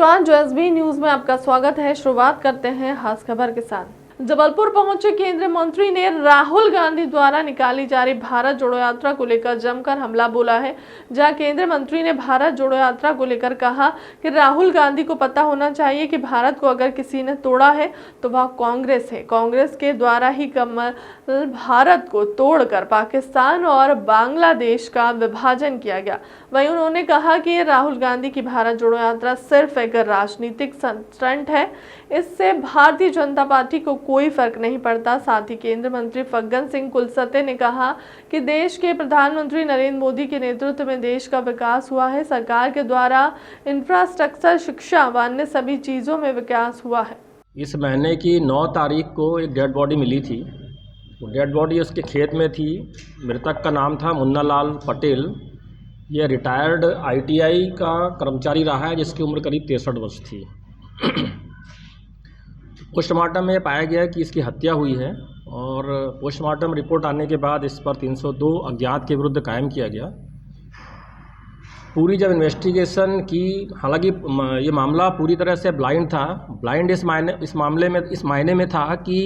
नमस्कार, जो SB news में आपका स्वागत है। शुरुआत करते हैं खास खबर के साथ। जबलपुर पहुंचे केंद्रीय मंत्री ने राहुल गांधी द्वारा निकाली जा रही भारत जोड़ो यात्रा को लेकर जमकर हमला बोला है। जहां केंद्रीय मंत्री ने भारत जोड़ो यात्रा को लेकर कहा कि राहुल गांधी को पता होना चाहिए कि भारत को अगर किसी ने तोड़ा है तो वह कांग्रेस है। कांग्रेस के द्वारा ही कमल भारत को तोड़कर पाकिस्तान और बांग्लादेश का विभाजन किया गया। वहीं उन्होंने कहा कि राहुल गांधी की भारत जोड़ो यात्रा सिर्फ एक राजनीतिक स्टंट है, इससे भारतीय जनता पार्टी को कोई फर्क नहीं पड़ता। साथ ही केंद्रीय मंत्री फग्गन सिंह कुलस्ते ने कहा कि देश के प्रधानमंत्री नरेंद्र मोदी के नेतृत्व में देश का विकास हुआ है। सरकार के द्वारा इंफ्रास्ट्रक्चर, शिक्षा व अन्य सभी चीजों में विकास हुआ है। इस महीने की 9 तारीख को एक डेड बॉडी मिली थी। वो डेड बॉडी उसके खेत में थी। मृतक का नाम था मुन्ना लाल पटेल। यह रिटायर्ड ITI का कर्मचारी रहा है, जिसकी उम्र करीब 63 वर्ष थी। पोस्टमार्टम में पाया गया कि इसकी हत्या हुई है और पोस्टमार्टम रिपोर्ट आने के बाद इस पर 302 अज्ञात के विरुद्ध कायम किया गया। पूरी जब इन्वेस्टिगेशन की, हालांकि ये मामला पूरी तरह से ब्लाइंड था। ब्लाइंड इस मायने में था कि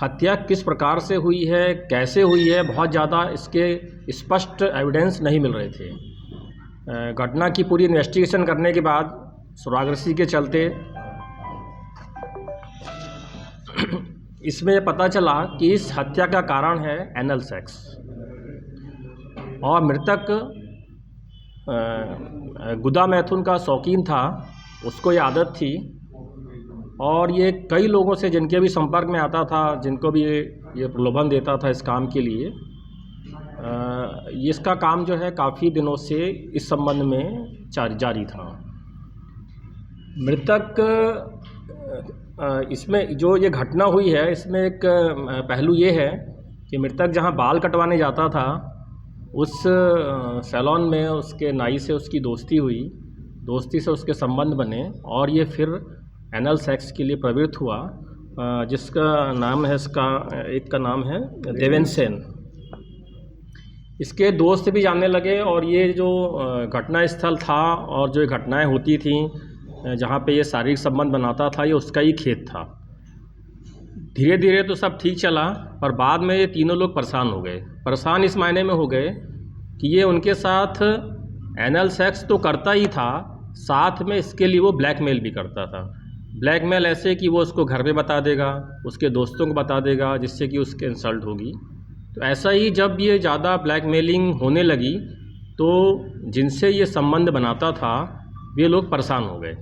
हत्या किस प्रकार से हुई है, कैसे हुई है, बहुत ज़्यादा इसके स्पष्ट एविडेंस नहीं मिल रहे थे। घटना की पूरी इन्वेस्टिगेशन करने के बाद सुरागरसी के चलते इसमें पता चला कि इस हत्या का कारण है एनल सेक्स। और मृतक गुदा मैथुन का शौकीन था, उसको ये आदत थी और ये कई लोगों से जिनके भी संपर्क में आता था, जिनको भी ये प्रलोभन देता था इस काम के लिए। इसका काम जो है काफ़ी दिनों से इस संबंध में जारी था। मृतक इसमें जो ये घटना हुई है, इसमें एक पहलू ये है कि मृतक जहां बाल कटवाने जाता था, उस सैलून में उसके नाई से उसकी दोस्ती हुई। दोस्ती से उसके संबंध बने और ये फिर एनल सेक्स के लिए प्रवृत्त हुआ। जिसका नाम है, एक का नाम है देवेंद्र सेन। इसके दोस्त भी जानने लगे और ये जो घटना स्थल था और जो घटनाएं होती थीं, जहाँ पे ये शारीरिक संबंध बनाता था, ये उसका ही खेत था। धीरे धीरे तो सब ठीक चला, पर बाद में ये तीनों लोग परेशान हो गए। परेशान इस मायने में हो गए कि ये उनके साथ एनल सेक्स तो करता ही था, साथ में इसके लिए वो ब्लैकमेल भी करता था। ब्लैकमेल ऐसे कि वो उसको घर पे बता देगा, उसके दोस्तों को बता देगा, जिससे कि उसके इंसल्ट होगी। तो ऐसा ही जब ये ज़्यादा ब्लैकमेलिंग होने लगी तो जिनसे ये संबंध बनाता था वे लोग परेशान हो गए।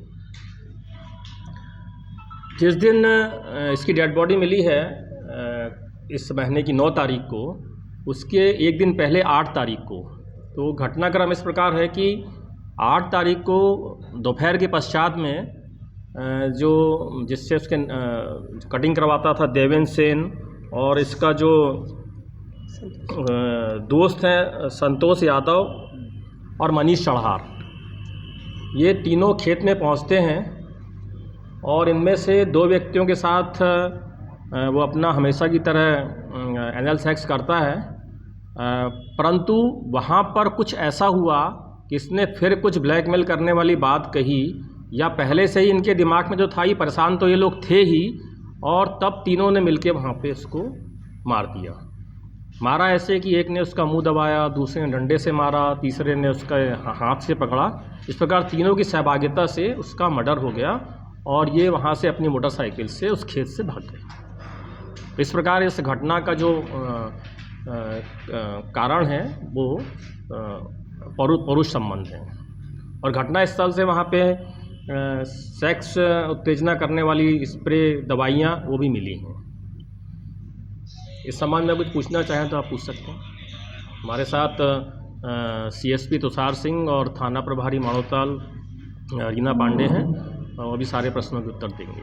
जिस दिन इसकी डेड बॉडी मिली है, इस महीने की 9 तारीख को, उसके एक दिन पहले 8 तारीख को, तो घटनाक्रम इस प्रकार है कि 8 तारीख को दोपहर के पश्चात में जो जिससे उसके कटिंग करवाता था देवेंद्र सेन, और इसका जो दोस्त हैं संतोष यादव और मनीष चढ़ार, ये तीनों खेत में पहुंचते हैं और इनमें से 2 व्यक्तियों के साथ वो अपना हमेशा की तरह एनल सेक्स करता है। परंतु वहाँ पर कुछ ऐसा हुआ कि इसने फिर कुछ ब्लैकमेल करने वाली बात कही, या पहले से ही इनके दिमाग में जो था, ये परेशान तो ये लोग थे ही, और तब तीनों ने मिलके वहाँ पे इसको मार दिया। मारा ऐसे कि एक ने उसका मुंह दबाया, दूसरे ने डंडे से मारा, तीसरे ने उसका हाथ से पकड़ा। इस प्रकार तीनों की सहभागिता से उसका मर्डर हो गया और ये वहाँ से अपनी मोटरसाइकिल से उस खेत से भाग गए। इस प्रकार इस घटना का जो कारण है वो परुष संबंध है। और घटना स्थल से वहाँ पे सेक्स उत्तेजना करने वाली स्प्रे दवाइयाँ वो भी मिली हैं। इस संबंध में कुछ पूछना चाहें तो आप पूछ सकते हैं। हमारे साथ CSP तुषार सिंह और थाना प्रभारी माणोताल रीना पांडे हैं, और भी सारे प्रश्नों के उत्तर देंगे।